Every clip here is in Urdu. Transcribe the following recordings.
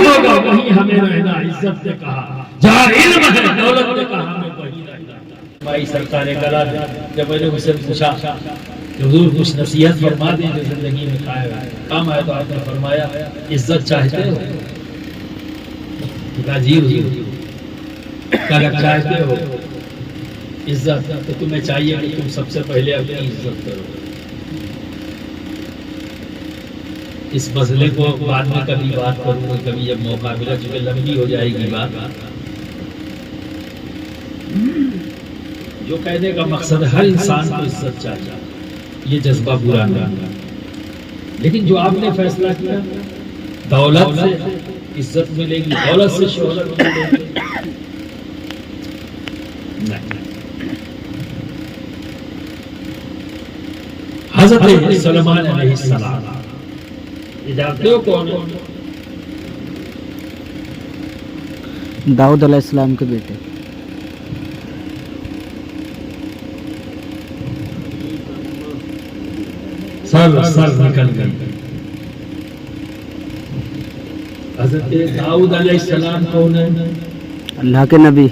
ہوگا وہیں ہمیں رہنا، عزت نے کہا جہاں علم ہے دولت نے کہا ہمیں وہیں رہنا۔ ہماری سرکار کلا جب میں نے اس سے پوچھا کہ حضور کچھ نصیحت فرما دیں جو زندگی میں کام آئے، تو آپ نے فرمایا عزت چاہتے ہو؟ کہا جی حضور۔ کہا چاہتے ہو عزت تو تمہیں چاہیے کہ تم سب سے پہلے اپنی عزت کرو۔ اس مسئلے کو بعد میں کبھی بات کروں گا، کبھی جب موقع ملا، چونکہ لمبی ہو جائے گی بات۔ جو کہنے کا مقصد ہر انسان کو عزت چاہیے، یہ جذبہ برا نہیں، لیکن جو آپ نے فیصلہ کیا دولت سے عزت ملے گی، دولت سے شہرت ملے گی، نہیں۔ حضرت سلیمان علیہ السلام جانتے ہو کون؟ داؤد علیہ السلام کے بیٹے۔ سر نکل گئی۔ حضرت داؤد علیہ السلام کون ہے؟ اللہ کے نبی،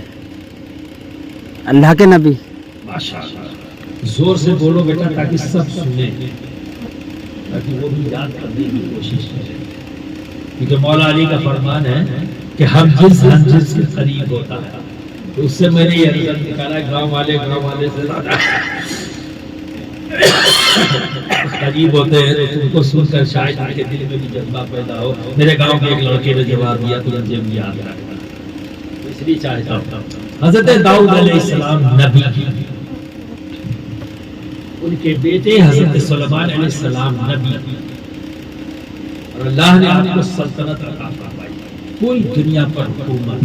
اللہ کے نبی۔ ماشاءاللہ، زور سے بولو بیٹا تاکہ سب سنیں، تاکہ وہ بھی یاد کرنے کی کوشش کریں، کیونکہ مولا علی کا فرمان ہے کہ ہم جنس کے قریب ہوتا ہے۔ تو اس سے میں نے یہ رزلٹ نکالا، گاؤں والے سے زیادہ قریب ہوتے ہیں، تو تم کو سن کر شاید ان کے دل میں بھی جذبہ پیدا ہو۔ میرے گاؤں کے ایک لڑکے نے جواب دیا تو مجھے بھی یاد رکھا، اس لیے چاہتا ہوں۔ حضرت داؤد علیہ السلام نبی، ان کے بیٹے حضرت سلیمان علیہ السلام نبی، اور اللہ نے آپ کو سلطنت عطا فرمائی، پوری دنیا پر حکومت،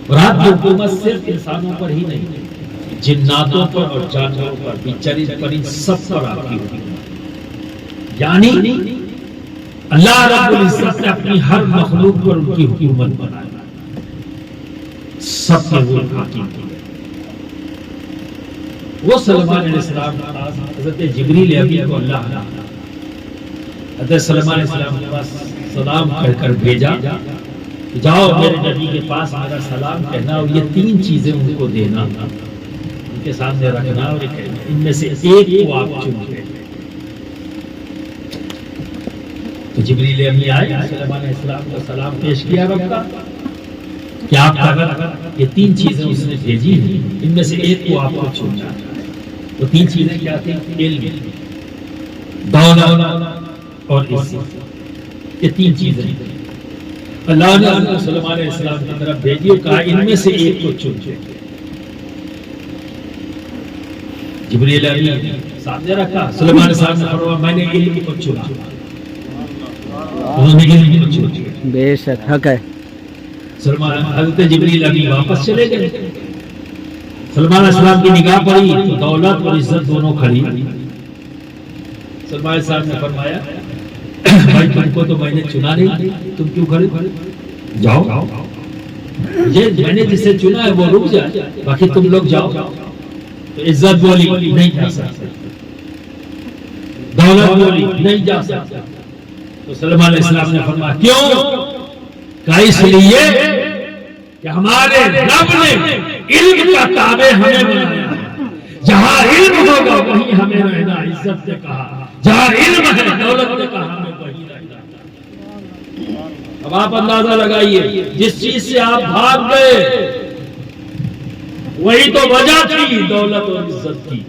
اور آپ کی حکومت صرف انسانوں پر ہی نہیں، جناتوں پر اور جانوروں پر بھی، چرند پرند سب پر آپ کی حکومت، یعنی اللہ رب العزت نے اپنی ہر مخلوق پر ان کی حکومت بنائی، سب کے وہ حاکم کی۔ وہ سلیمان علیہ السلام حضرت جبریل امین کو اللہ نے حضرت سلیمان علیہ السلام کے پاس سلام کہہ کر بھیجا، جاؤ میرے نبی کے پاس میرا سلام کہنا، اور یہ 3 چیزیں ان کو دینا، ان کے سامنے رکھنا، اور ان میں سے ایک کو آپ چن لیں۔ تو جبریل امین آئے، سلیمان علیہ السلام کو سلام پیش کیا رب کا کہ آپ اگر یہ 3 چیزیں اس نے بھیجی ہیں، ان میں سے ایک کو آپ کو چننا۔ وہ 3 چیزیں کیا تھیں؟ علم، دولت اور عزت، یہ 3 چیزیں اللہ نے حضرت سلیمان علیہ السلام کی طرف بھیجی اور کہا ان میں سے ایک کو چن۔ جبریل امین سامنے رکھا، سلیمان علیہ السلام نے فرمایا میں نے علم کو چنا، انہوں نے علم کو چنا۔ بے شک حق ہے۔ سلیمان حضرت جبریل امین واپس چلے گئے، سلیمان علیہ السلام کی نگاہ پڑی تو دولت اور عزت دونوں کھڑی۔ سلیمان علیہ السلام نے فرمایا بھائی تم کو تو میں نے چنا نہیں، تم کیوں کھڑے؟ جاؤ، میں نے جسے چنا ہے وہ رک جائے، باقی تم لوگ جاؤ۔ تو عزت بولی نہیں جا سکتے، دولت بولی نہیں جا سکتے۔ تو سلیمان علیہ السلام نے فرمایا کیوں؟ کہ اس لیے کہ ہمارے رب نے علم کا تابع ہمیں بنایا ہے، جہاں علم ہوگا وہیں ہمیں رہنا، عزت نے کہا جہاں علم ہے دولت نے کہا ہمیں وہیں رہنا۔ اب آپ اندازہ لگائیے، جس چیز سے آپ بھاگ گئے وہی تو وجہ تھی دولت اور عزت کی۔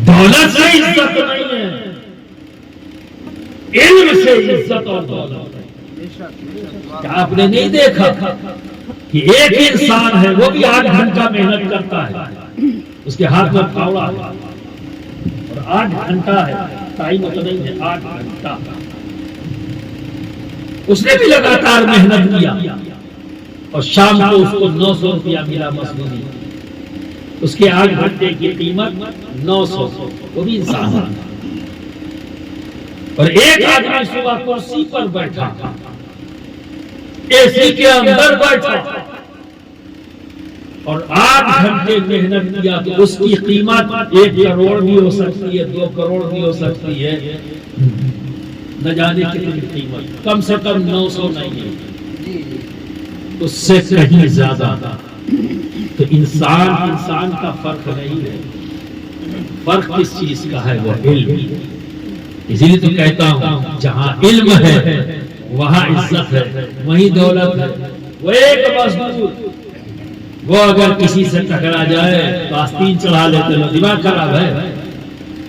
دولت سے عزت نہیں ہے، علم سے عزت اور دولت۔ کیا آپ نے نہیں دیکھا کہ ایک انسان ہے وہ بھی 8 گھنٹہ محنت کرتا ہے، اس کے ہاتھ میں پھاوڑا ہے اور 8 گھنٹہ ہے، ٹائم ہوتا نہیں ہے، 8 گھنٹہ اس نے بھی لگاتار محنت کیا، اور شام کو اس کو 900 روپیہ ملا مزدوری، اس کے 8 گھنٹے کی قیمت 900، وہ بھی انسان ہے۔ اور ایک آدمی صبح کرسی پر بیٹھا، اے سی کے اندر بیٹھا اور 8 گھنٹے محنت کیا، تو اس کی قیمت 1 کروڑ بھی ہو سکتی ہے، 2 کروڑ بھی ہو سکتی ہے، نہ جانے کتنی قیمت، کم سے کم 900 نہیں ہے، اس سے کہیں زیادہ. تو انسان کا فرق نہیں ہے. فرق کس چیز کا ہے؟ وہ علم. اسی لیے تو کہتا ہوں جہاں علم ہے وہاں عزت ہے، وہیں دولت ہے. وہ ایک مزدور وہ اگر کسی سے ٹکرا جائے تو آستین چڑھا لیتے لوگ، دماغ خراب ہے،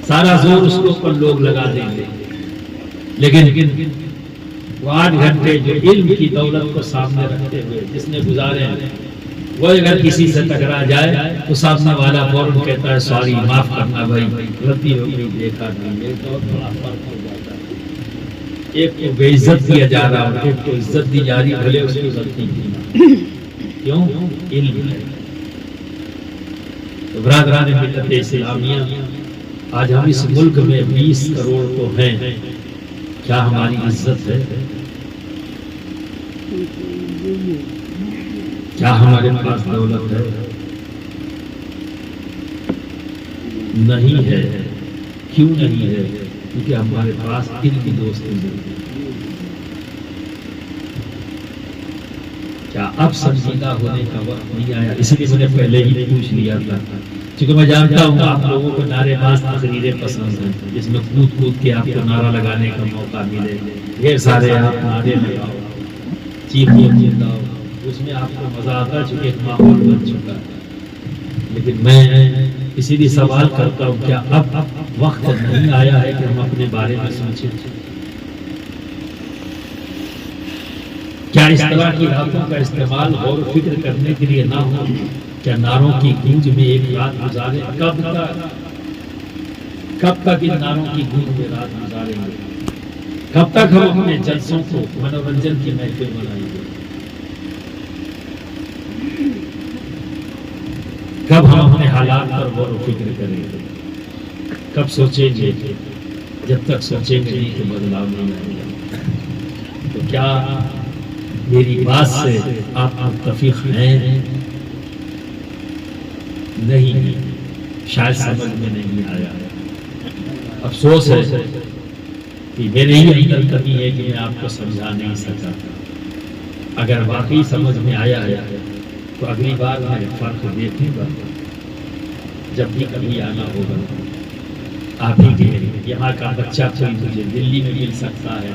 سارا زور اس کے اوپر لوگ لگا دیں گے. لیکن وہ 8 گھنٹے جو علم کی دولت کو سامنے رکھتے ہوئے جس نے گزارے ہیں، وہ اگر کسی سے ٹکرا جائے تو سامنے والا فوراً کہتا ہے سوری، معاف کرنا بھائی، غلطی ہو گئی، دیکھا نہیں. یہ تو بڑا فرق ہو جاتا ہے. ایک کو بے عزت دیا جا رہا ہے، ایک کو عزت دی جا رہی، بھلے اس کی غلطی کی. کیوں؟ علم ہے. تو برادران ملت اسلامیہ، آج ہم اس ملک میں 20 کروڑ تو ہیں، کیا ہماری عزت ہے؟ کیا ہمارے پاس دولت ہے؟ نہیں ہے. کیوں نہیں ہے؟ کیونکہ ہمارے پاس علم کی دوستی نہیں. کیا اب سنجیدہ ہونے کا وقت نہیں آیا؟ اس لیے میں نے پہلے ہی پوچھ لیا تھا، کیونکہ میں جانتا ہوں آپ لوگوں کو نعرے باز تقریریں پسند ہیں، جس میں کود کود کے آپ کو نعرہ لگانے کا موقع ملے. ڈھیر سارے آپ نعرے لگاؤ، چیخاؤ، اس میں آپ کو مزہ آتا ہے چونکہ ایک ماحول بن چکا ہے. لیکن میں اسی لیے سوال کرتا ہوں، کیا اب وقت نہیں آیا ہے کہ ہم اپنے بارے میں سوچیں؟ کیا اس طرح کی راتوں کا استعمال غور و فکر کرنے کے لیے نہ ہو؟ کیا نعروں کی گونج میں ایک رات گزارے؟ کب تک ان نعروں کی گونج میں رات گزاریں گے؟ کب تک ہم اپنے جلسوں کو منورنجن کی محفل بنائیں گے؟ کب ہم اپنے حالات پر غور و فکر کریں گے؟ کب سوچیں گے؟ جب تک سوچیں گے نہیں کہ بدلاؤ نہیں آئے گا. تو کیا میری بات سے آپ متفق ہیں؟ نہیں، شاید سمجھ میں نہیں آیا. افسوس ہے کہ میرے ہی اندر کمی ہے کہ میں آپ کو سمجھا نہیں سکا. اگر واقعی سمجھ میں آیا ہے تو اگلی بار میں فرق دیکھوں گا. جب بھی کبھی آنا ہوگا آپ ہی کے یہاں کا بچہ کوئی مجھے دلی میں مل سکتا ہے،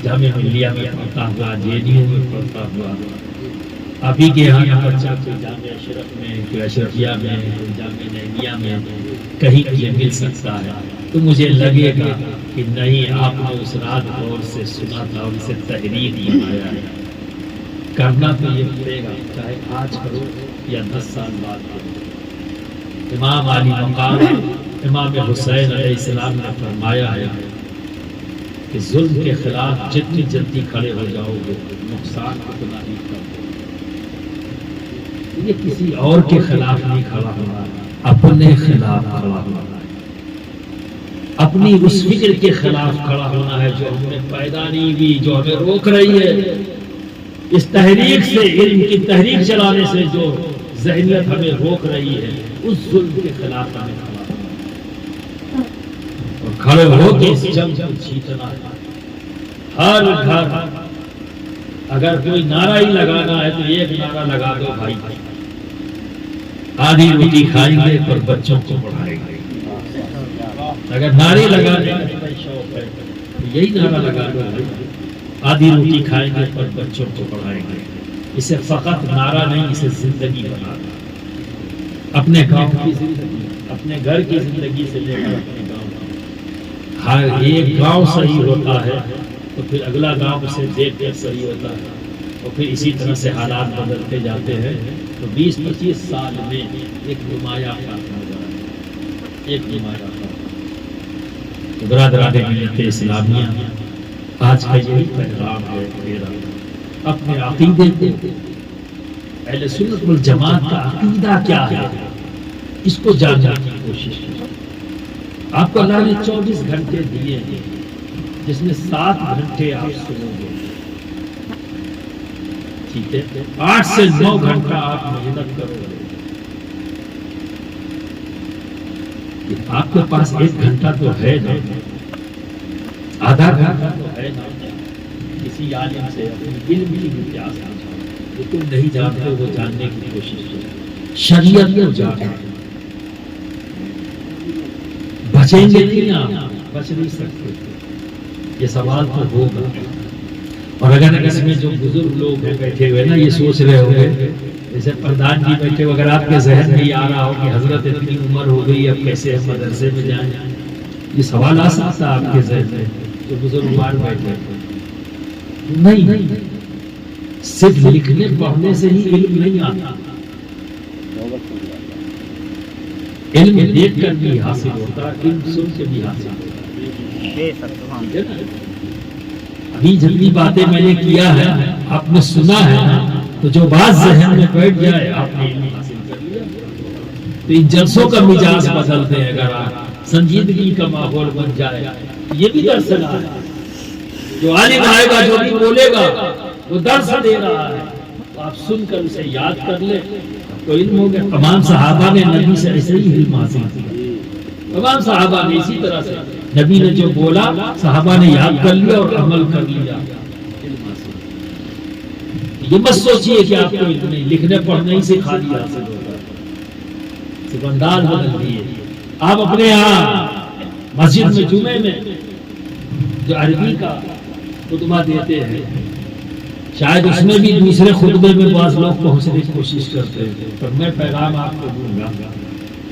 جامعہ ملیہ میں پڑھتا ہوا، JNU میں پڑھتا ہوا. آپ ہی کے یہاں کا بچہ کوئی جامعہ اشرف میں، کوئی اشرفیہ میں، کوئی جامعہ نعیمیہ میں کہیں مجھے مل سکتا ہے. تو مجھے لگے گا کہ نہیں، آپ نے اس رات غور سے سنا تھا اور اسے تحریک بنایا ہے. کرنا تو یہ پڑے گا، چاہے آج کرو یا 10 سال بعد کرو. امام علی مقام امام حسین علیہ السلام نے فرمایا ہے کہ ظلم کے خلاف جتنی جلدی کھڑے ہو جاؤ گے نقصان کو تو نہیں کرو. یہ کسی اور کے خلاف نہیں کھڑا ہونا، اپنے خلاف کھڑا ہونا ہے. اپنی اس فکر کے خلاف کھڑا ہونا ہے جو ہم نے پیدا نہیں ہوئی، جو ہمیں روک رہی ہے. اس تحریک سے، علم کی تحریک چلانے سے جو ذہنیت ہمیں روک رہی ہے، اس ظلم کے خلاف ہمیں کھڑا ہونا اور کھڑے ہو کے اس جنگ کو جیتنا ہے. ہر گھر اگر کوئی نعرہ ہی لگانا ہے تو ایک نعرہ لگا دو بھائی، آدھی روٹی کھائیں گے پر بچوں کو پڑھائیں گے. اگر نعرے لگانے کا شوق ہے تو یہی نعرہ لگا دو بھائی، آدھی روٹی کھائیں گے پر بچوں کو پڑھائیں گے. اسے فقط نعرہ نہیں، اسے زندگی بنا دو. اپنے گاؤں کی زندگی، اپنے گھر کی زندگی سے لے کر اپنے گاؤں کی. ہر ایک گاؤں صحیح ہوتا ہے تو پھر اگلا گاؤں اسے دیکھ کر صحیح ہوتا ہے، اور پھر اسی طرح سے حالات بدلتے جاتے ہیں. تو 20-25 سال میں ایک نمایاں فرق نظر آیا، ایک نمایاں فرق. تو برادران ملت اسلامیہ، آج کا یہی پیغام ہے میرا. اپنے عقیدے کو، اہل سنت والجماعت کا عقیدہ کیا ہے، اس کو جاننے کی کوشش کی. آپ کو اللہ نے 24 گھنٹے دیے ہیں جس میں 7 گھنٹے آپ سنو گے، ٹھیک ہے، 8 سے 9 گھنٹہ آپ محنت کرو گے. آپ کے پاس 1 گھنٹہ تو ہے نا، آدھا گھنٹہ تو ہے نا کسی عالم سے اپنی علم کی امتیاز جو تم نہیں جانتے وہ جاننے کی کوشش کرو، شریعت کو جانو۔ بچیں گے نہیں آپ، بچ نہیں سکتے، یہ سوال تو ہوگا۔ اور اگر اس میں جو بزرگ لوگ ہیں بیٹھے ہوئے نا یہ سوچ رہے ہوں گے، جیسے پردھان جی بیٹھے ہوئے، اگر آپ کے ذہن میں یہ آ رہا ہو کہ حضرت اتنی عمر ہو گئی اب کیسے ہم مدرسے میں جائیں، یہ سوال آ سکتا ہے آپ کے ذہن میں جو بزرگ مان بیٹھے نہیں، صرف لکھنے پڑھنے سے ہی علم نہیں آتا، علم دیکھ کر بھی حاصل ہوتا، علم سن کے بھی حاصل ہوتا۔ ابھی جتنی باتیں میں نے کیا ہے آپ نے سنا ہے تو جو بات ذہن میں بیٹھ جائے آپ نے علم حاصل کر لیا۔ تو ان جلسوں کا مزاج بدلتے ہیں، اگر آپ سنجیدگی کا ماحول بن جائے، یہ بھی درس ہے، جو عالم آئے گا جو بھی بولے گا وہ درس دے رہا ہے، آپ سن کر اسے یاد کر لیں تو علم ہو گیا۔ تمام صحابہ نے نبی سے ایسے ہی علم حاصل کیا، تمام صحابہ نے اسی طرح سے نبی نے جو بولا صحابہ نے یاد کر لیا اور عمل کر لیا، علم حاصل۔ یہ مت سوچئے کہ آپ کو علم نہیں، لکھنے پڑھنے ہی سے خالی حاصل ہوتا ہے، صرف انداز بدل دیے۔ آپ اپنے یہاں مسجد میں جمعے میں جو عربی کا خطبہ دیتے ہیں شاید اس میں بھی دوسرے خطبے میں بعض لوگ پہنچنے کی کوشش کرتے ہیں، پر میں پیغام آپ کو دوں گا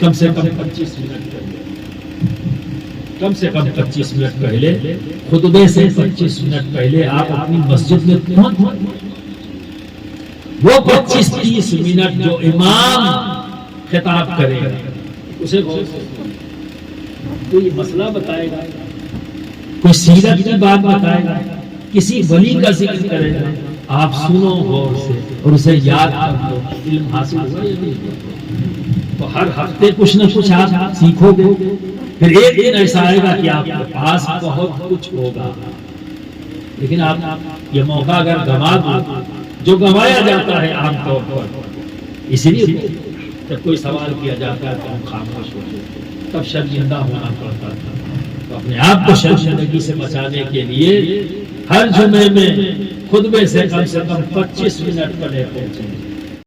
کم سے کم 25 منٹ پہلے، کم سے کم 25 منٹ پہلے، خطبے سے 25 منٹ پہلے آپ اپنی مسجد میں پہنچ، وہ 25-30 منٹ جو امام خطاب کرے گا اسے غور سے کوئی مسئلہ بتائے گا، کوئی سیرت کی بات بتائے گا، کسی ولی کا ذکر کرے گا، آپ سنو غور سے اور اسے یاد کر لو، علم حاصل ہوا یا نہیں؟ تو ہر ہفتے کچھ نہ کچھ آپ سیکھو گے، پھر ایک دن ایسا آئے گا کہ آپ کے پاس بہت کچھ ہوگا، لیکن آپ یہ موقع اگر گنوا دو، جو گنوایا جاتا ہے عام طور پر، اسی لیے جب کوئی سوال کیا جاتا ہے تو ہم خاموش ہوتے ہیں، تب شرمندہ ہونا پڑتا تھا۔ تو اپنے آپ کو شرمندگی سے بچانے کے لیے ہر جمعے میں خطبے سے کم 25 منٹ پہلے پہنچیں۔